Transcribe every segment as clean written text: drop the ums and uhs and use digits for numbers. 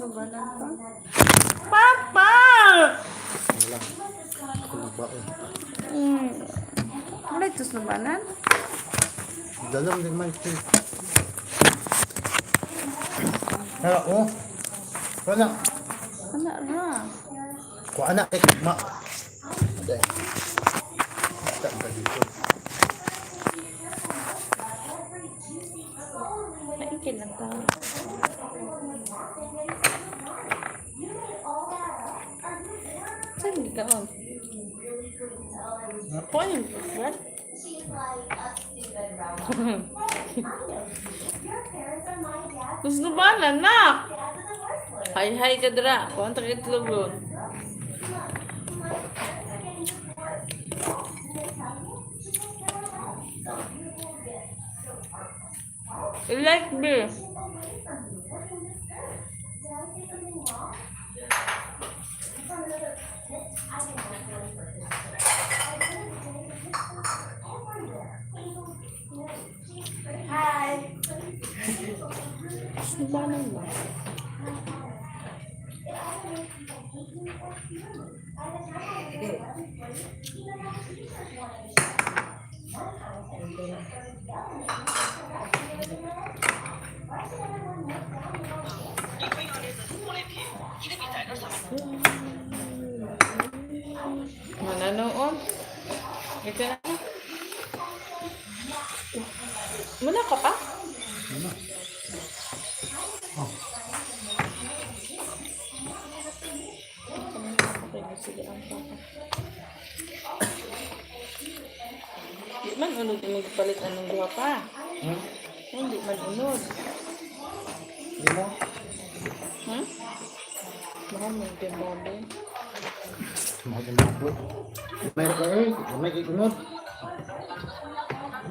subanan pa. Papa! Wala. Ako nagbaon. Wala ito subanan? Dalam din man ito. Kaya oh. Wala. Anak ra. Kung anak kay ma. Aday. Tak ka dito. Naikin lang tao. Saan hindi ka on? Ako yung what? Gusto ba na, anak? Hay ka dra. Kung ang takitlog yun. I like this. Hi. Subanan mo. Mananood? Ito na. Muna ka pa? Ano? Oh. Di man unod yung palit anong duha pa. Hindi man unod. Di mo? Mahal mo yung baboy. Mahal yung baboy. May ka eh. May ikunod.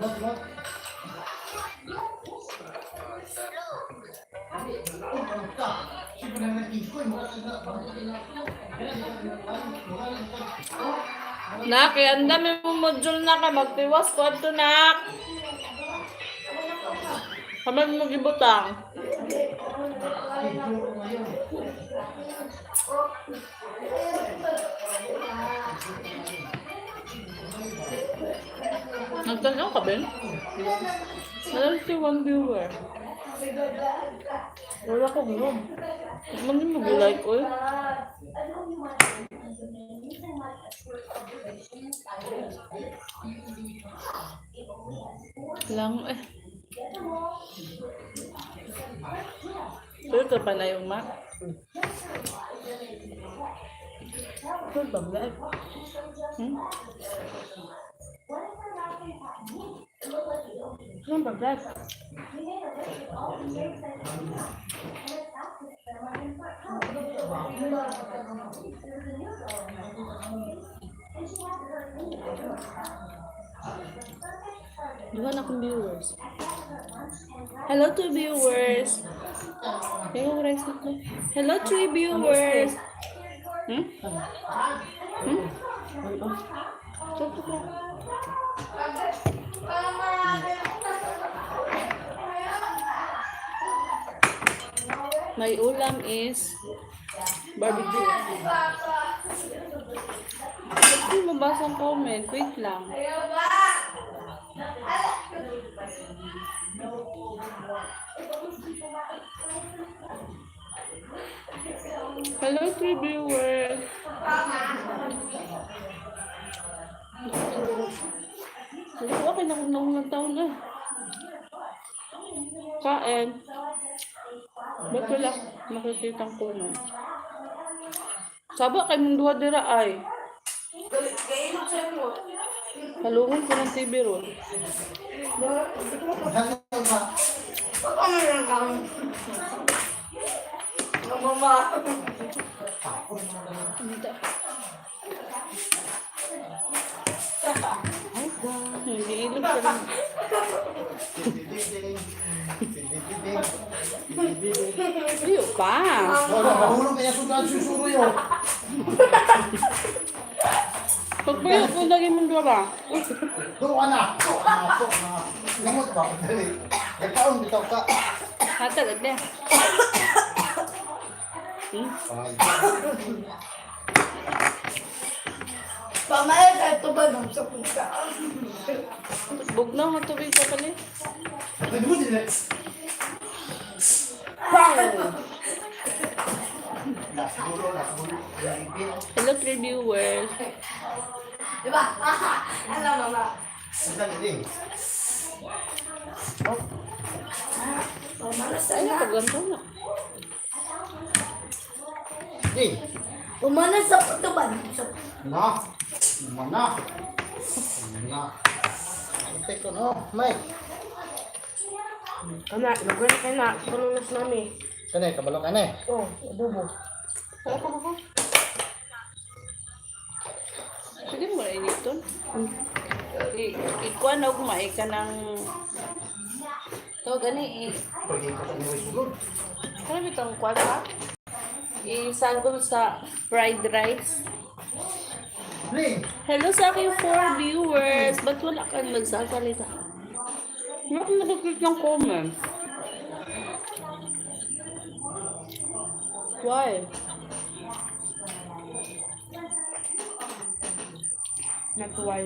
Lot. Nak, kaya ang dami mong module na ka. Magtiwas ko ito, nak. Kamag mo gibutang. Nagtanaw ka, Ben? Nalang si one viewer. Wala ko gano'n. Man din mag-like ko eh. Lang eh. Pero ito pa na yung mat. Ito ba vlog? Ito ba vlog? Duhan akong viewers. Hello to viewers. Hello to viewers. My ulam is barbecue. Hindi mabasa ang comment. Wait lang. Hello to viewers. Okay na kung naunang taon na. Kain. Ba't wala makikitang puno? Saba kay mong duha dira ay. Halungon ko ng TV ron. Mama. Hindi ilog ka rin. Ayaw pa. Mahulog kaya susuro yun. Pagpayo ko lagi mong dura. Duro ka na. Limot ba? Nagkaon bitaw ka. Hatag na. Five. Pamaya ka ito ba nang sa pusa? Bugnaw nga tubig ka pala. Pwede mo din. Nasa bulo. Hello, viewers. Diba? Alam mo na. Sandali din. Pumanas Ay, na. pagganto na. Din. Pumanas sa puto ba? Na. Mana. Ate ko no. May. Kana, nagwala ka na. Pumanas namin. Kanay, kabalo ka na. Oh, adobo. Wala ka ba? Pwede mo rin ito. Ikuha na kumay ka ng... Ito, gani Pwede ko sa niwis bulod. Ano itong kwasa? Isanggol sa fried rice. Ling. Hello sa aking 4 viewers. Ba't wala kang nagsasalita? Wala kang nag-click ng comment. Why? Not why.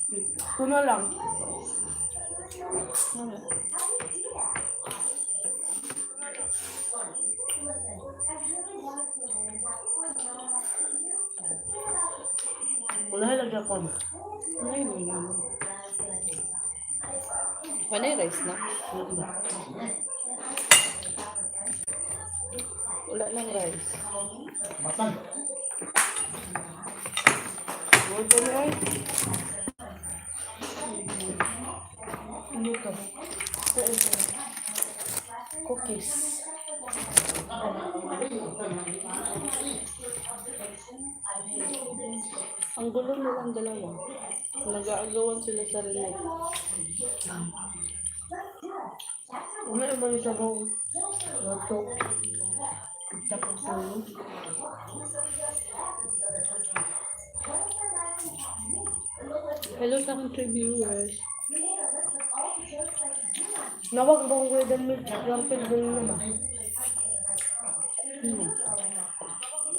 Ito na lang. Wala lagyan ko. Ay, panay rice na. Wala lang rice. Matan. Huwag ka na ay. Ano to? Cookies. Ang gulo nilang dalawa. Nag-aagawan sila sa rin. Ano naman yung sabaw? Loto. Tapos tulo. Hello sa aking 3 viewers. Nawag ba kung gawin milk? Yung pinagawin naman.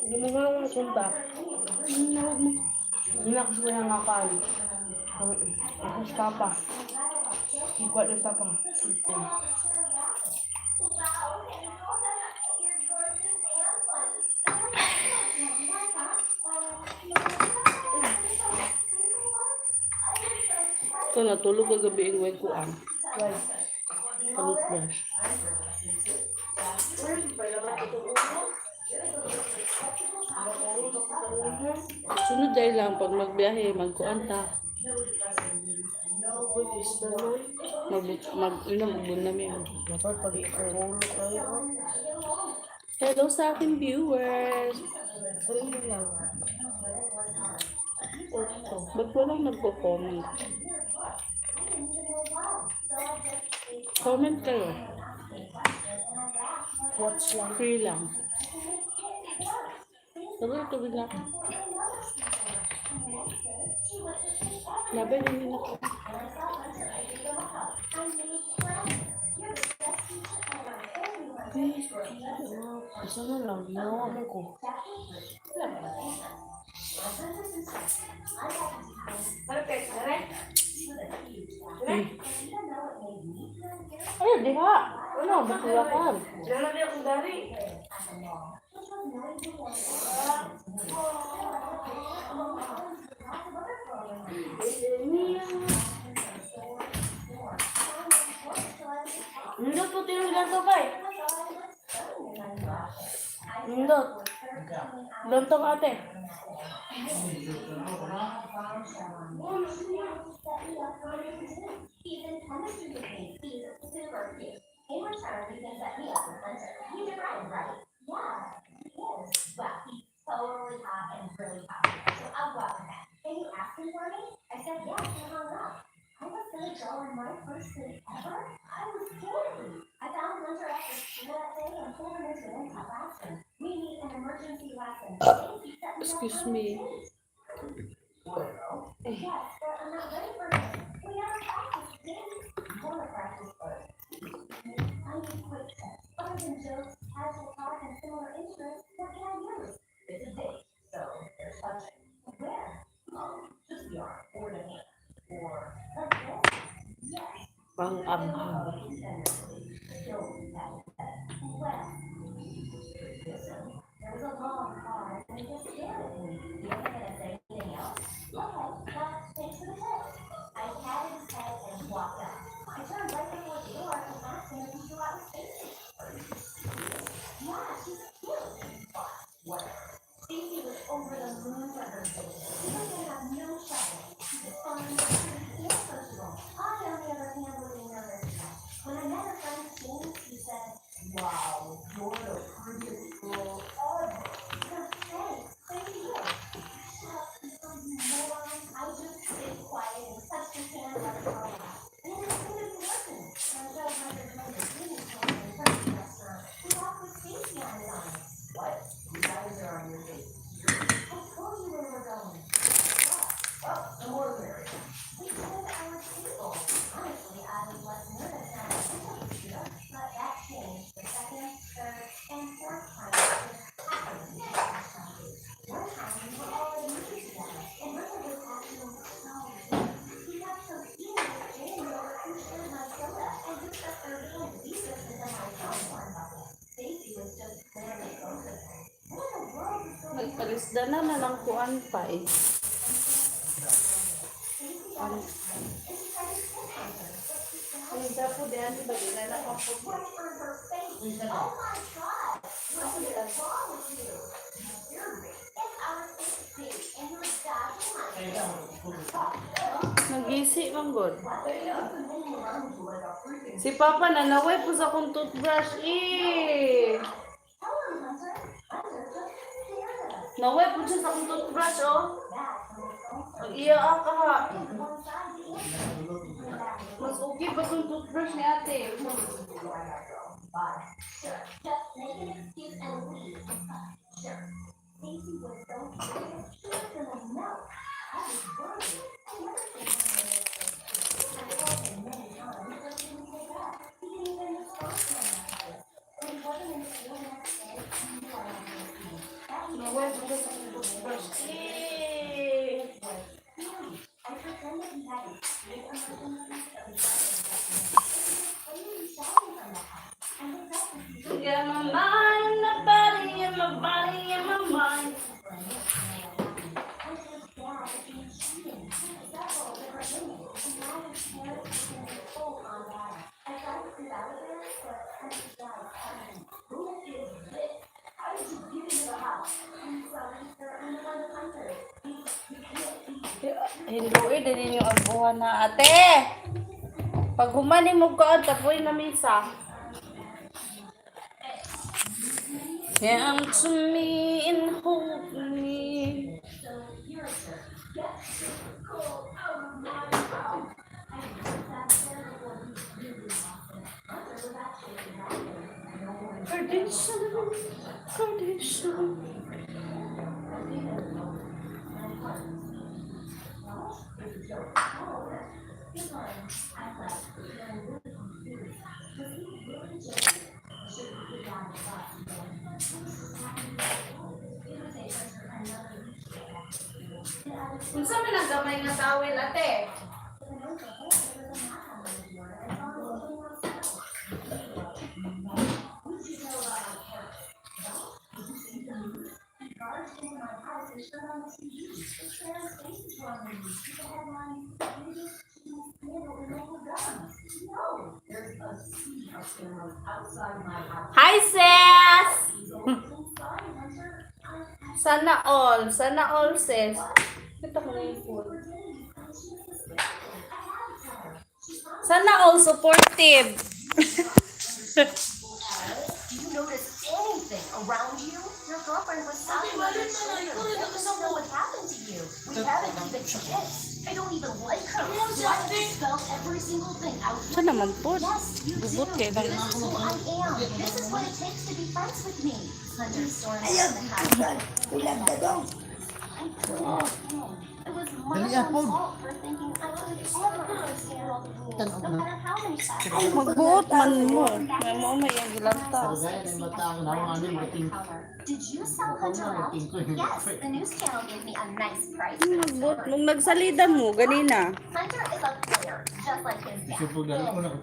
Hindi mo nga akong nakunta. Nawag mo. Hindi na kasi kaya ngakaan. Ako sa papa. Ikuha ng papa. Ito natulog kagabi yung wag ko ang. Why? Toothbrush. Sunod dahil lang pag magbiyahe, magkuanta. Magbun namin. Dapat pag ikaw kayo. Hello sa aking viewers. Ano mo lang? Ba't walang nagpo-comment? Comment kayo. Watch lang. Free lang. Sabi ito bigla. Laban hindi na ko. Isa na lang. Ginawa mo ko. Ay, di ka. Ano, bakulakan. Dala niya akong dari. Nindot po tinanggilan to kay. Nindot. Lontong ate. Excuse me. Pang-abhag. Nagpalisda naman ang kuan pa eh. Ang dapo diyan ba dila na pa po. Nagisi man god. Si Papa nanaway po sa akong toothbrush eh. Naway po siya sa akong toothbrush oh. Mag-iya ka ha. Mas okay ba itong toothbrush ni ate? Naway po siya sa akong toothbrush eh. Got my mind, my body, and my body, and my mind. Hindi din yung abuhan na ate. Pag humani mo ka, tapoy na misa. Come to me and hold me. Tradition, tradition. Unsa man ang gamay nga tawel ate? Hi sis! Sana all sis. Ito ko na yung phone. Sana all supportive. You notice anything around you? Your girlfriend was selling you. I don't know what happened to you. We haven't even kissed. I don't even like her. Do I have to spell every single thing out? Saan naman po? Yes, you do. Bubot kayo lang. This is who I am. This is what it takes to be friends with me. Thunderstorms in the house. I couldn't. It was my Dali, Apple. fault for thinking I could ever understand all the rules. tan og No matter how many times. Magbuot man mo. May mo may ang gilanta. Gaya ng bata ang nawa ni Martin. Did you sell Hunter out? Yes, the news channel gave me a nice price for this Magbuot cover. mong nagsalida mo ganina. Hunter is a player, just like his dad. Sipog dali ko na ko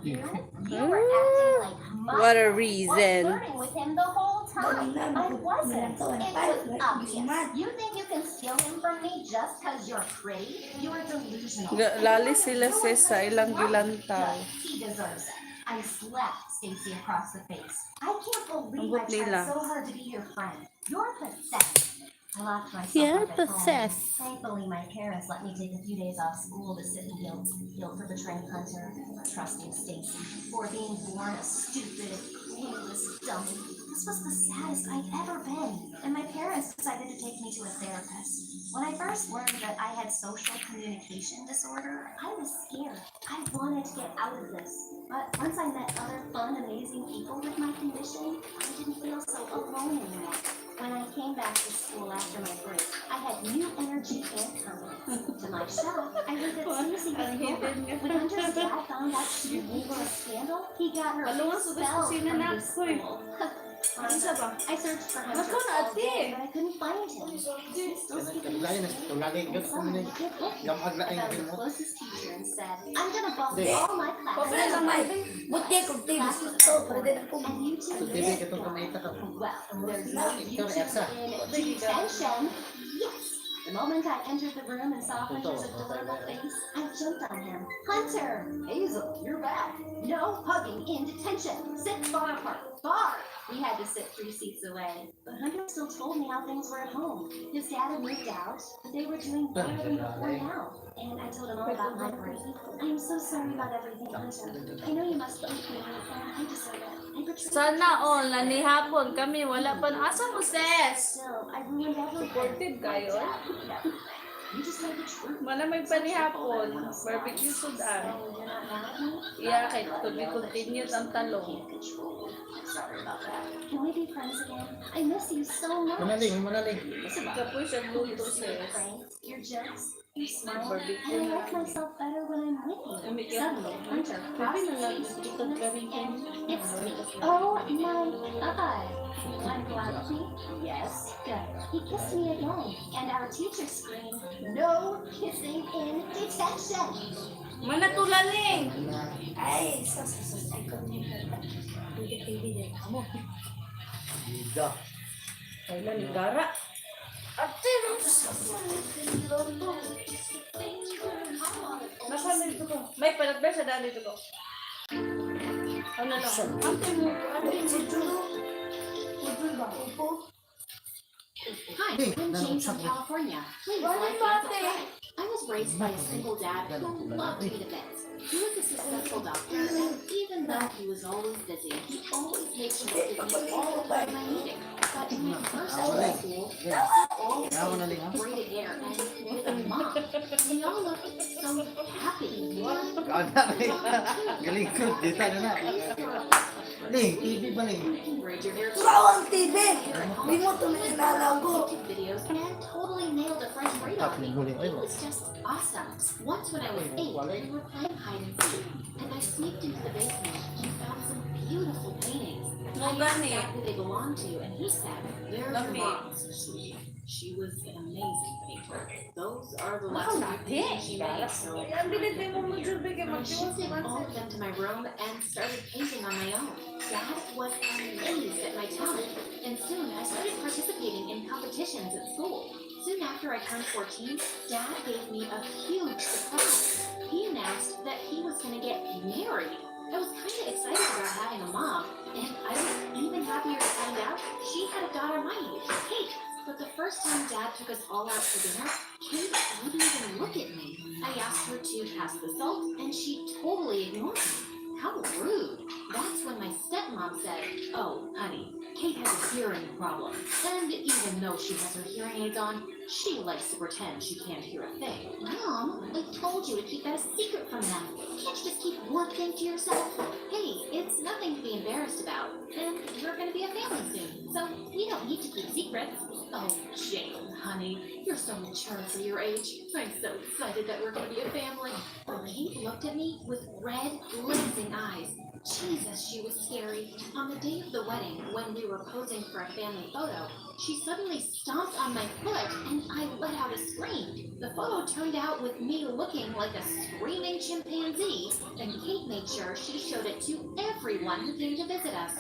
You were acting like mom. What a Was reason. flirting with him the whole time. I wasn't. It was obvious. You think you can steal him from me just because you're pretty? You are delusional. Lali sila sa ilang gilanta. He deserves it. I slapped Stacy across the face. I can't believe Ang I nila. tried so hard to be your friend. You're pathetic. I locked myself You're up at home. possessed. Thankfully, my parents let me take a few days off school to sit in guilt. Guilt for betraying Hunter, for trusting Stacy, for being born a stupid, clueless dummy. This was the saddest I'd ever been, and my parents decided to take me to a therapist. When I first learned that I had social communication disorder, I was scared. I wanted to get out of this. But once I met other fun, amazing people with my condition, I didn't feel so alone anymore. When I came back to school after my break, I had new energy and confidence. To my shock, I heard that Susie was gone. When Hunter's dad found out she was leaving a scandal, he got her Balungan sa expelled kusina from na, his hoy. school. I searched for Hunter Ako na, all ate. day, but I couldn't find him. He's still skipping Lagi na school. tulagi And gyud ko someone ni. did look me. Gamag na I ang found the mo. closest teacher and said, I'm gonna bump Hindi. all my classes. Buti kung tibis ito, pwede na kung And you two So TV katong kamita ka. well, there's no Ikaw na future Elsa. in detention. Yes. The moment I entered the room and saw Hunter's adorable face, I jumped on him. Hunter! Hazel, you're back. No hugging in detention. Sit far apart. Far! We had to sit 3 seats away. But Hunter still told me how things were at home. His dad had moved out, but they were doing better than before now. And I told him all about my break. I am so sorry about everything, Hunter. I know you must thank me, and I deserve it. I betrayed Sana all ni hapon kami wala pa asa mo sis. Still, I ruined everything. Supportive kayo. You just told the truth. Malamay pa ni hapon. Barbecue sudan. So you're not mad at me? Iya kay to be continued ang talong. Sorry about that. Can we be friends again? I miss you so much. Manaling, manaling. Kapoy siya luto sis. Pranks, your jokes, your smile, Barbecue and I na. like myself better when I'm with you. Umikit. Suddenly, Hunter Sabi crossed na the lang street dito between us, galing and it's sweet. Oh my God. I'm glad to see. Yes, good. He kissed me again, and our teacher screamed, "No kissing in detention!" Manatulaling. ay, sus, ay, kung hindi TV din mo. Ida. Kailan ni Gara? Ate, Nasa dito ko. May palagbe sa dali dito ko. Ano lang? Ante mo. Ante mo. Hi, I'm Jane from California. Please like and subscribe. I was raised by a single dad who loved me to bits. He was a successful doctor, and even though he was always busy, he always made sure to give me all of my meetings. But in my first day of school, all braided hair and with a mom. We all looked so happy. Kada rin. Galing ko dito na. Ling, TV ba ling? Braid your hair. Turawang TV! Hindi mo ito nilalago. YouTube videos and totally nailed a French braid on me. It was just awesome. Once when I was 8, we were playing hide and seek, and I sneaked into the basement and found some beautiful paintings. I asked Dad who they belonged to, and he said, "They're your mom's, sweetie. She was an amazing painter. Those are the last few paintings she made, so Ang binigay mo mo dyan bigay I shipped all of them to my room and started painting on my own. Dad was amazed at my talent, and soon I started participating in competitions at school. Soon after I turned 14, Dad gave me a huge surprise. He announced that he was going to get married. I was kind of excited about having a mom, and I was even happier to find out she had a daughter my age, Kate. But the first time Dad took us all out for dinner, Kate wouldn't even look at me. I asked her to pass the salt, and she totally ignored me. How rude. That's when my stepmom said, "Oh, honey, Kate has a hearing problem. And even though she has her hearing aids on, she likes to pretend she can't hear a thing." Mom, I told you to keep that a secret from them. Can't you just keep one thing to yourself? Hey, it's nothing to be embarrassed about. And we're going to be a family soon, so we don't need to keep secrets. Oh, Jane, honey, you're so mature for your age. I'm so excited that we're going to be a family. Kate looked at me with red, blazing eyes. Jesus, she was scary. On the day of the wedding, when we were posing for a family photo, she suddenly stomped on my foot and I let out a scream. The photo turned out with me looking like a screaming chimpanzee, and Kate made sure she showed it to everyone who came to visit us.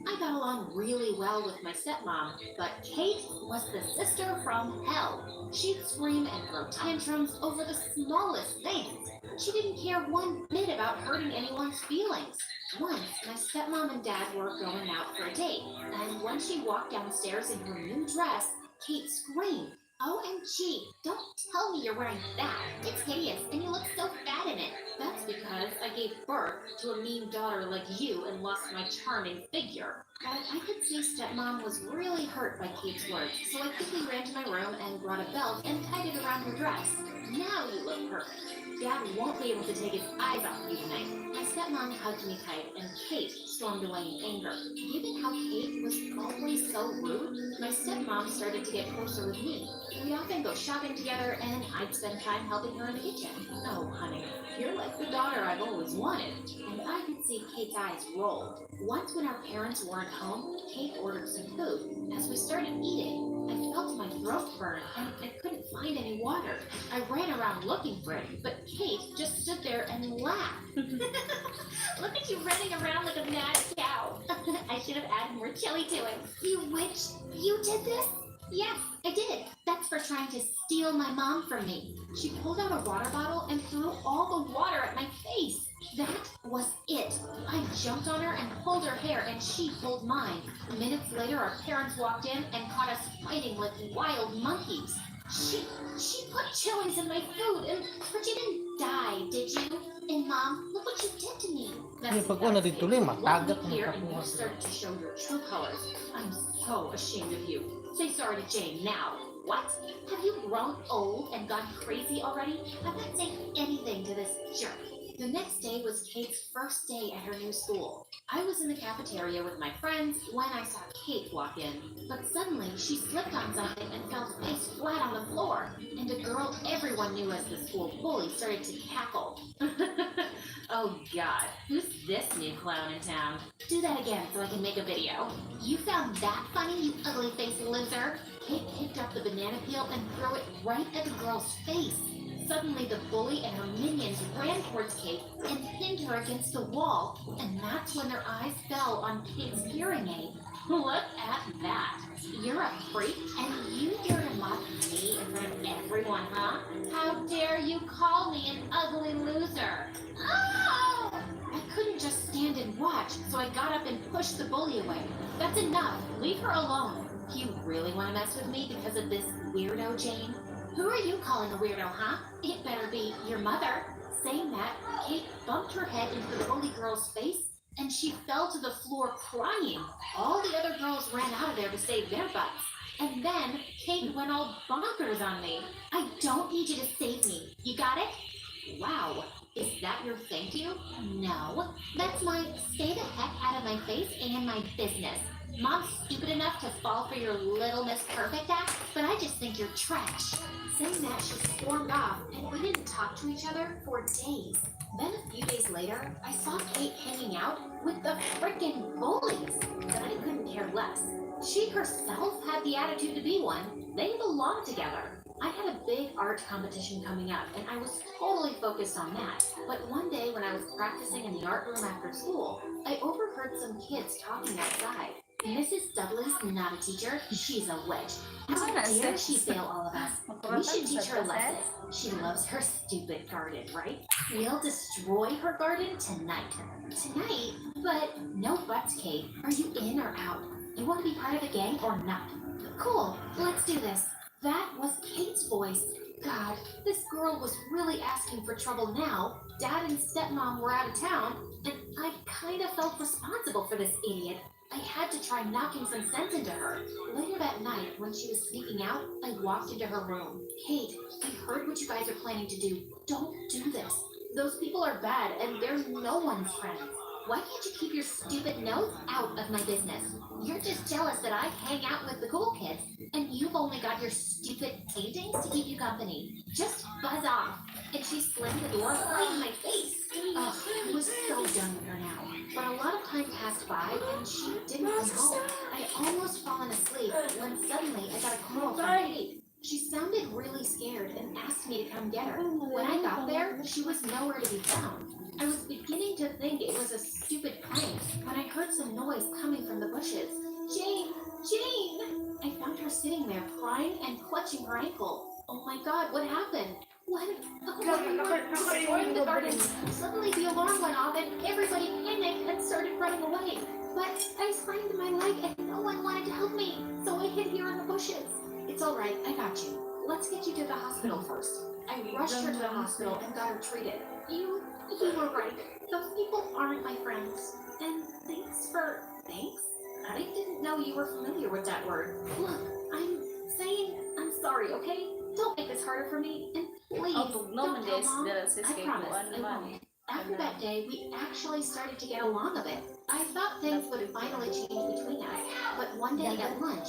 I got along really well with my stepmom, but Kate was the sister from hell. She'd scream and throw tantrums over the smallest things. She didn't care one bit about hurting anyone's feelings. Once, my stepmom and dad were going out for a date, and when she walked downstairs in her new dress, Kate screamed, "OMG, don't tell me you're wearing that. It's hideous, and you look so fat in it." That's because I gave birth to a mean daughter like you and lost my charming figure. But I could see stepmom was really hurt by Kate's words, so I quickly ran to my room and brought a belt and tied it around her dress. Now you look perfect. Dad won't be able to take his eyes off you tonight. My stepmom hugged me tight, and Kate stormed away in anger. Given how Kate was always so rude, my stepmom started to get closer with me. We'd often go shopping together, and I'd spend time helping her in the kitchen. Oh, honey, you're like the daughter I've always wanted. And I could see Kate's eyes roll. Once when our parents weren't home, Kate ordered some food. As we started eating, I felt my throat burn, and I couldn't find any water. I ran around looking for it, but Kate just stood there and laughed. Look at you running around like a mad cow. I should have added more chili to it. You witch, you did this? Yes, I did. That's for trying to steal my mom from me. She pulled out a water bottle and threw all the water at my face. That was it. I jumped on her and pulled her hair, and she pulled mine. Minutes later, our parents walked in and caught us fighting like wild monkeys. She put chilies in my food, but you didn't die, did you? And Mom, look what you did to me. Pag una dito rin, matagat ng Here, and you kapuha. started to show your true colors. I'm so ashamed of you. Say sorry to Jane now. What? Have you grown old and gone crazy already? I'm not saying anything to this jerk. The next day was Kate's first day at her new school. I was in the cafeteria with my friends when I saw Kate walk in, but suddenly she slipped on something and fell face flat on the floor, and a girl everyone knew as the school bully started to cackle. Oh God, who's this new clown in town? Do that again so I can make a video. You found that funny, you ugly-faced loser? Kate picked up the banana peel and threw it right at the girl's face. Suddenly, the bully and her minions ran towards Kate and pinned her against the wall, and that's when their eyes fell on Kate's hearing aid. Look at that. You're a freak, and you dare to mock me in front of everyone, huh? How dare you call me an ugly loser? Oh! I couldn't just stand and watch, so I got up and pushed the bully away. That's enough. Leave her alone. You really want to mess with me because of this weirdo, Jane? Who are you calling a weirdo, huh? It better be your mother. Saying that, Kate bumped her head into the bully girl's face, and she fell to the floor crying. All the other girls ran out of there to save their butts. And then Kate went all bonkers on me. I don't need you to save me. You got it? Wow. Is that your thank you? No. That's my stay the heck out of my face and my business. Mom's stupid enough to fall for your little Miss Perfect act, but I just think you're trash. Saying that, she stormed off, and we didn't talk to each other for days. Then a few days later, I saw Kate hanging out with the frickin' bullies, but I couldn't care less. She herself had the attitude to be one. They belonged together. I had a big art competition coming up, and I was totally focused on that. But one day when I was practicing in the art room after school, I overheard some kids talking outside. Mrs. Dudley's not a teacher, she's a witch. How dare she fail all of us? We should teach her a lesson. She loves her stupid garden, right? We'll destroy her garden tonight. Tonight? But no buts, Kate. Are you in or out? You want to be part of the gang or not? Cool, let's do this. That was Kate's voice. God, this girl was really asking for trouble now. Dad and stepmom were out of town, and I kind of felt responsible for this idiot. I had to try knocking some sense into her. Later that night, when she was sneaking out, I walked into her room. Kate, I heard what you guys are planning to do. Don't do this. Those people are bad, and they're no one's friends. Why can't you keep your stupid nose out of my business? You're just jealous that I hang out with the cool kids, and you've only got your stupid paintings to keep you company. Just buzz off. And she slammed the door right in my face. Oh, I was so done with her now. But a lot of time passed by, and she didn't come home. I almost fallen asleep when suddenly I got a call from Kate. She sounded really scared and asked me to come get her. When I got there, she was nowhere to be found. I was beginning to think it was a stupid prank when I heard some noise coming from the bushes. Jane! Jane! I found her sitting there crying and clutching her ankle. Oh my god, what happened? When we were exploring the garden, suddenly the alarm went off and everybody panicked and started running away. But I sprained my leg and no one wanted to help me, so I hid here in the bushes. It's alright, I got you. Let's get you to the hospital first. I rushed her to the hospital and got her treated. You were right. Those people aren't my friends. And thanks? I didn't know you were familiar with that word. Look, I'm sorry, okay? Don't make this harder for me, and please, don't tell Mom. I promise, I won't. After that day, we actually started to get along a bit. I thought things would finally change between us, but one day at lunch,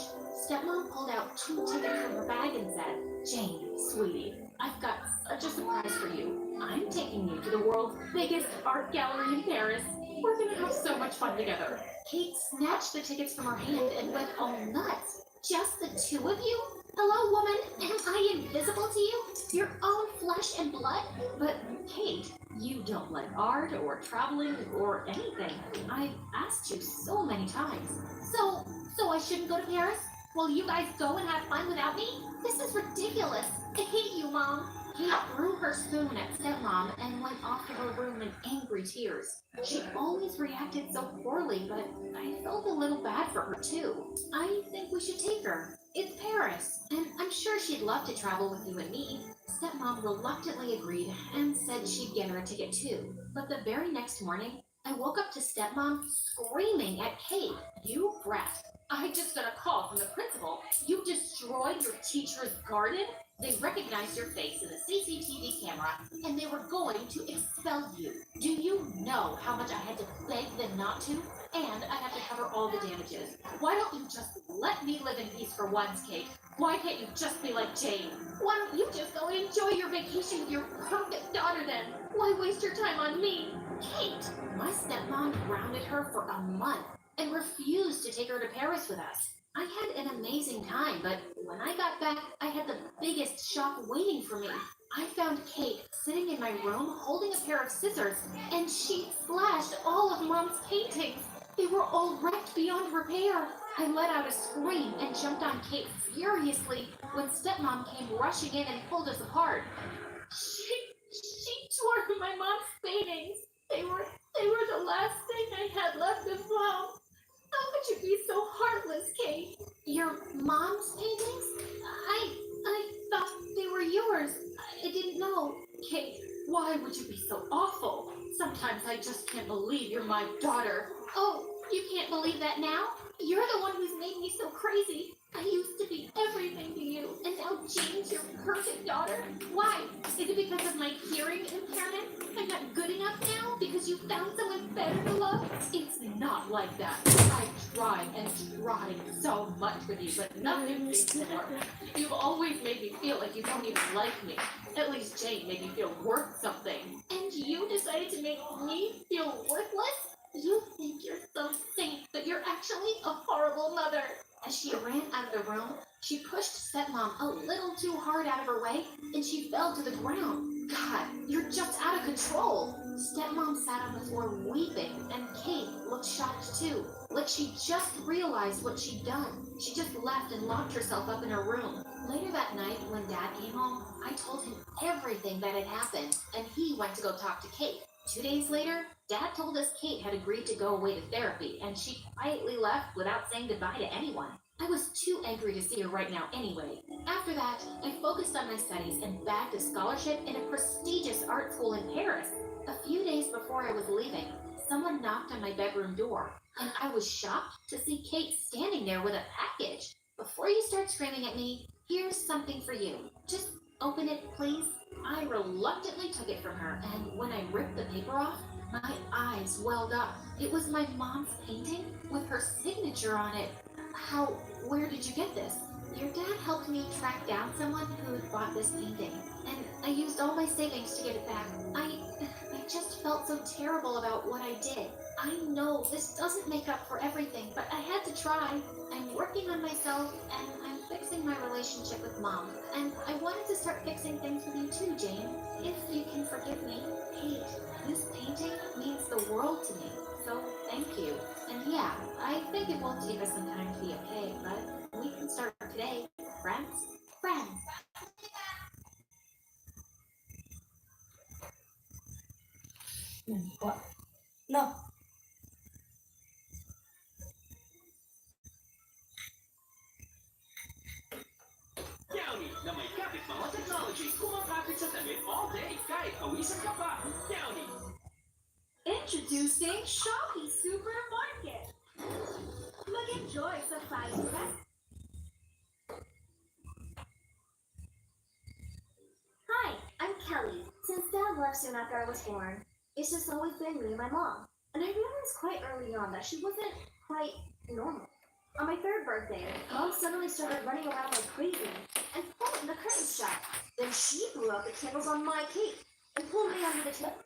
Stepmom pulled out 2 tickets from her bag and said, Jane, sweetie, I've got such a surprise for you. I'm taking you to the world's biggest art gallery in Paris. We're gonna have so much fun together. Kate snatched the tickets from her hand and went all nuts. Just the 2 of you? Hello, woman. Am I invisible to you? Your own flesh and blood? But, Kate, you don't like art or traveling or anything. I've asked you so many times. So I shouldn't go to Paris? Will you guys go and have fun without me? This is ridiculous. I hate you, Mom. Kate threw her spoon at Stepmom and went off to her room in angry tears. She always reacted so poorly, but I felt a little bad for her too. I think we should take her. It's Paris, and I'm sure she'd love to travel with you and me. Stepmom reluctantly agreed and said she'd get her a ticket too. But the very next morning, I woke up to Stepmom screaming at Kate. You brat. I just got a call from the principal. You destroyed your teacher's garden? They recognized your face in the CCTV camera, and they were going to expel you. Do you know how much I had to beg them not to? And I have to cover all the damages. Why don't you just let me live in peace for once, Kate? Why can't you just be like Jane? Why don't you just go and enjoy your vacation with your perfect daughter then? Why waste your time on me? Kate! My stepmom grounded her for a month and refused to take her to Paris with us. I had an amazing time, but when I got back, I had the biggest shock waiting for me. I found Kate sitting in my room holding a pair of scissors, and she slashed all of Mom's paintings. They were all wrecked beyond repair. I let out a scream and jumped on Kate furiously when Stepmom came rushing in and pulled us apart. She tore my Mom's paintings. They were the last thing I had left of Mom. How could you be so heartless, Kate? Your Mom's paintings? I thought they were yours. I didn't know. Kate, why would you be so awful? Sometimes I just can't believe you're my daughter. Oh, you can't believe that now? You're the one who's made me so crazy. I used to be everything to you, and now Jane's your perfect daughter. Why? Is it because of my hearing impairment? I'm not good enough now because you found someone better to love? It's not like that. I've tried and tried so much with you, but nothing seems to work. You've always made me feel like you don't even like me. At least Jane made me feel worth something. And you decided to make me feel worthless? You think you're so safe, but you're actually a horrible mother. As she ran out of the room, she pushed Stepmom a little too hard out of her way, and she fell to the ground. God, you're just out of control. Stepmom sat on the floor weeping, and Kate looked shocked too, like she just realized what she'd done. She just left and locked herself up in her room. Later that night, when Dad came home, I told him everything that had happened, and he went to go talk to Kate. 2 days later, Dad told us Kate had agreed to go away to therapy, and she quietly left without saying goodbye to anyone. I was too angry to see her right now anyway. After that, I focused on my studies and bagged a scholarship in a prestigious art school in Paris. A few days before I was leaving, someone knocked on my bedroom door, and I was shocked to see Kate standing there with a package. Before you start screaming at me, here's something for you. Just open it, please. I reluctantly took it from her, and when I ripped the paper off, my eyes welled up. It was my mom's painting with her signature on it. Where did you get this? Your dad helped me track down someone who had bought this painting, and I used all my savings to get it back. I just felt so terrible about what I did. I know this doesn't make up for everything, but I had to try. I'm working on myself, and I'm fixing my relationship with Mom. And I wanted to start fixing things with you too, Jane. If you can forgive me. Hey, this painting means the world to me, so thank you. And yeah, I think it will take us some time to be okay, but we can start today. Friends? Friends. What? No. Downy na may kapit mga technology, kumapapit sa damit all day kahit awisan ka pa. Downy! Introducing Shopee Supermarket. Mag-enjoy sa 5 pesos. Hi, I'm Kelly. Since Dad left soon after I was born, it's just always been me and my mom. And I realized quite early on that she wasn't quite normal. On my 3rd birthday, Mom suddenly started running around like crazy and pulling the curtains shut. Then she blew out the candles on my cake and pulled me under the table.